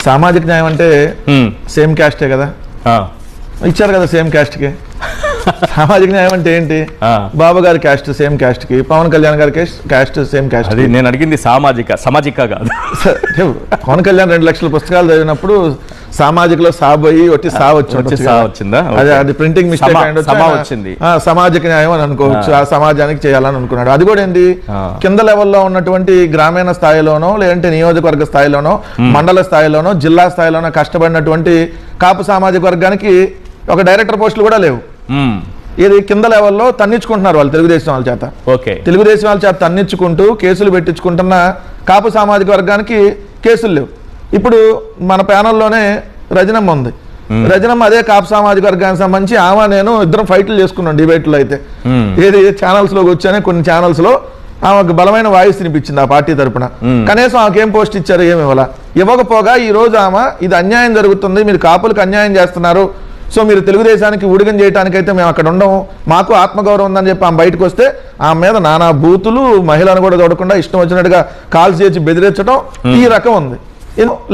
సామాజిక న్యాయం అంటే సేమ్ క్యాస్టే కదా, ఇచ్చారు కదా సేమ్ క్యాస్ట్కి. సామాజిక న్యాయం అంటే ఏంటి? బాబు గారి క్యాస్ట్ సేమ్ క్యాస్ట్ కి, పవన్ కళ్యాణ్ గారి క్యాస్ట్ సేమ్ క్యాస్ట్. అది నేను అడిగింది సామాజిక కాదు. పవన్ కళ్యాణ్ 2 లక్షల పుస్తకాలు చదివినప్పుడు సామాజికలో సాబోయి వచ్చి వచ్చిందా? అది ప్రింటింగ్ మిస్టేక్ వచ్చింది. సామాజిక న్యాయం అని అనుకోవచ్చు, ఆ సమాజానికి చేయాలని అనుకున్నాడు. అది కూడా ఏంటి, కింద లెవెల్లో ఉన్నటువంటి గ్రామీణ స్థాయిలోనో లేదంటే నియోజకవర్గ స్థాయిలోనో మండల స్థాయిలోనో జిల్లా స్థాయిలోనో కష్టపడినటువంటి కాపు సామాజిక వర్గానికి ఒక డైరెక్టర్ పోస్టులు కూడా లేవు. ఇది కింద లెవెల్లో తన్నించుకుంటున్నారు వాళ్ళు తెలుగుదేశం వాళ్ళ చేత. తెలుగుదేశం వాళ్ళ చేత తన్నించుకుంటూ కేసులు పెట్టించుకుంటున్న కాపు సామాజిక వర్గానికి కేసులు లేవు. ఇప్పుడు మన ప్యానల్లోనే రజనమ్మ ఉంది. రజనమ్మ అదే కాపు సామాజిక వర్గానికి సంబంధించి ఆమె నేను ఇద్దరం ఫైట్లు చేసుకున్నాం డిబేట్లో. అయితే ఏది ఛానల్స్ లోకి వచ్చానే కొన్ని ఛానల్స్ లో ఆమెకు బలమైన వాయిస్ వినిపించింది ఆ పార్టీ తరఫున. కనీసం ఆమెకేం పోస్ట్ ఇచ్చారు? ఏమి ఇవ్వకపోగా ఈ రోజు ఆమె ఇది అన్యాయం జరుగుతుంది, మీరు కాపులకు అన్యాయం చేస్తున్నారు, సో మీరు తెలుగుదేశానికి ఊడిగం చేయడానికైతే మేము అక్కడ ఉండము, మాకు ఆత్మగౌరవం ఉందని చెప్పి ఆమె బయటకు వస్తే ఆమె మీద నానా బూతులు, మహిళను కూడా చూడకుండా ఇష్టం వచ్చినట్టుగా కాల్స్ చేసి బెదిరించడం ఈ రకం ఉంది.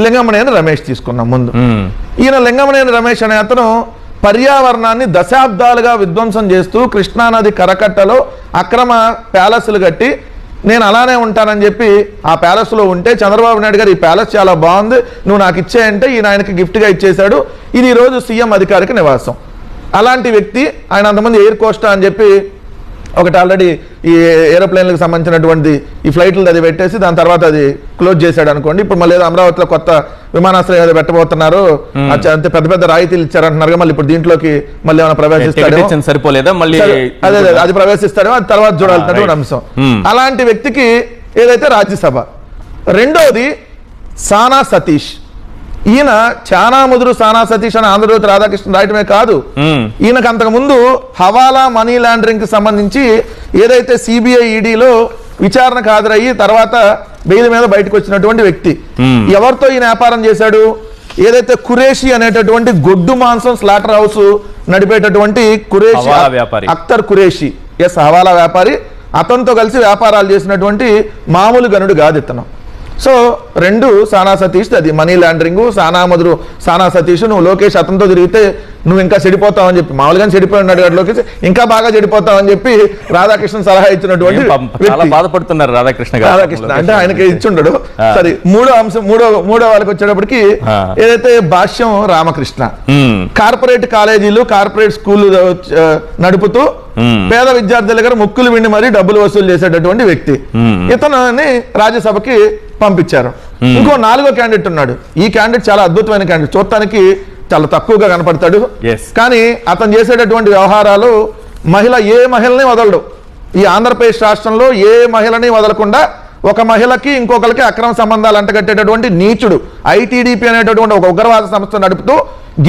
లింగమనేని రమేష్ తీసుకున్నాం ముందు. ఈయన లింగమనేని రమేష్ అనే అతను పర్యావరణాన్ని దశాబ్దాలుగా విధ్వంసం చేస్తూ కృష్ణానది కరకట్టలో అక్రమ ప్యాలెస్లు కట్టి నేను అలానే ఉంటానని చెప్పి ఆ ప్యాలెస్లో ఉంటే చంద్రబాబు నాయుడు గారు ఈ ప్యాలెస్ చాలా బాగుంది, నువ్వు నాకు ఇచ్చేయంటే ఈయన ఆయనకి గిఫ్ట్గా ఇచ్చేశాడు. ఇది ఈరోజు సీఎం అధికారిక నివాసం. అలాంటి వ్యక్తి ఆయన అంతమంది ఎయిర్ కోస్టా అని చెప్పి ఒకటి ఆల్రెడీ ఈ ఏరోప్లేన్లకు సంబంధించినటువంటి ఈ ఫ్లైట్లు అది పెట్టేసి దాని తర్వాత అది క్లోజ్ చేశాడు అనుకోండి. ఇప్పుడు మళ్ళీ అమరావతిలో కొత్త విమానాశ్రయం అది పెట్టబోతున్నారు, అంతే పెద్ద పెద్ద రాయితీలు ఇచ్చారంటున్నారు. మళ్ళీ ఇప్పుడు దీంట్లోకి మళ్ళీ ఏమైనా ప్రవేశిస్తాడేమో, సరిపోలేదా మళ్ళీ అదే అది ప్రవేశిస్తాడేమో, అది తర్వాత చూడాల్సినటువంటి అంశం. అలాంటి వ్యక్తికి ఏదైతే రాజ్యసభ. రెండోది సానా సతీష్. ఈయన చాలా ముదురు సానా సతీష్ అని ఆంధ్రజ్యోతి రాధాకృష్ణ రాయటమే కాదు, ఈయనకు అంతకుముందు హవాలా మనీ లాండరింగ్ కి సంబంధించి ఏదైతే సిబిఐ ఈడీలో విచారణకు హాజరయ్యి తర్వాత బెయిల్ మీద బయటకు వచ్చినటువంటి వ్యక్తి. ఎవరితో ఈయన వ్యాపారం చేశాడు? ఏదైతే ఖురేషి అనేటటువంటి గొడ్డు మాంసం స్లాటర్ హౌస్ నడిపేటటువంటి ఖురేషి, అఖ్తర్ ఖురేషి, ఎస్ హవాలా వ్యాపారి, అతనితో కలిసి వ్యాపారాలు చేసినటువంటి మామూలు గనుడు కాదు ఇతను. సో రెండు సానా సతీష్, అది మనీ లాండరింగ్. సానా మధురు సానా సతీష్. నువ్వు లోకేష్ అతనితో తిరిగితే నువ్వు ఇంకా చెడిపోతావు అని చెప్పి, మామూలుగా చెడిపోయి ఉన్నాడు కదా లోకేష్, ఇంకా బాగా చెడిపోతావు అని చెప్పి రాధాకృష్ణ సలహా ఇచ్చినటువంటి బాధపడుతున్నారు రాధాకృష్ణ అంటే ఆయనకి ఇచ్చుండడు. సరే, మూడో వాళ్ళకి వచ్చేటప్పటికి ఏదైతే భాష్యం రామకృష్ణ, కార్పొరేట్ కాలేజీలు కార్పొరేట్ స్కూల్ నడుపుతూ పేద విద్యార్థుల దగ్గర ముక్కులు విండి మరీ డబ్బులు వసూలు చేసేటటువంటి వ్యక్తి. ఇతను రాజ్యసభకి పంపించారు. ఇంకో 4వ క్యాండిడేట్ ఉన్నాడు. ఈ క్యాండిడేట్ చాలా అద్భుతమైన క్యాండిడేట్, చూడటానికి చాలా తక్కువగా కనపడతాడు, కానీ అతను చేసేటటువంటి వ్యవహారాలు ఏ మహిళని వదలడు. ఈ ఆంధ్రప్రదేశ్ రాష్ట్రంలో ఏ మహిళని వదలకుండా ఒక మహిళకి ఇంకొకరికి అక్రమ సంబంధాలు అంటగట్టేటటువంటి నీచుడు. ఐటీడీపీ అనేటటువంటి ఒక ఉగ్రవాద సంస్థ నడుపుతూ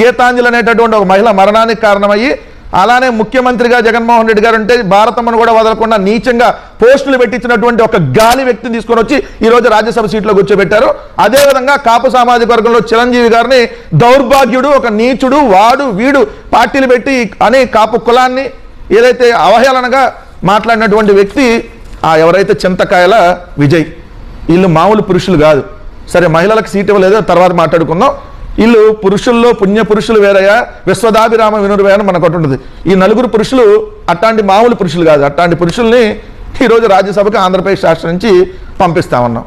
గీతాంజలి అనేటటువంటి ఒక మహిళ మరణానికి కారణమయ్యి, అలానే ముఖ్యమంత్రిగా జగన్మోహన్ రెడ్డి గారు ఉంటే భారతమ్మను కూడా వదలకుండా నీచంగా పోస్టులు పెట్టించినటువంటి ఒక గాలి వ్యక్తిని తీసుకొని వచ్చి ఈ రోజు రాజ్యసభ సీట్లో కూర్చోబెట్టారు. అదేవిధంగా కాపు సామాజిక వర్గంలో చిరంజీవి గారిని దౌర్భాగ్యుడు, ఒక నీచుడు, వాడు వీడు పార్టీలు పెట్టి అని కాపు కులాన్ని ఏదైతే అవహేళనగా మాట్లాడినటువంటి వ్యక్తి ఎవరైతే చింతకాయల విజయ్. వీళ్ళు మామూలు పురుషులు కాదు. సరే, మహిళలకు సీట్ ఇవ్వలేదో తర్వాత మాట్లాడుకుందాం. వీళ్ళు పురుషుల్లో పుణ్య పురుషులు వేరయ్యా, విశ్వదాభిరామ వినురువే అని మనకు ఉంటుంది. ఈ 4 పురుషులు అట్లాంటి మామూలు పురుషులు కాదు. అట్లాంటి పురుషుల్ని ఈరోజు రాజ్యసభకి ఆంధ్రప్రదేశ్ రాష్ట్రం నుంచి పంపిస్తా ఉన్నాం.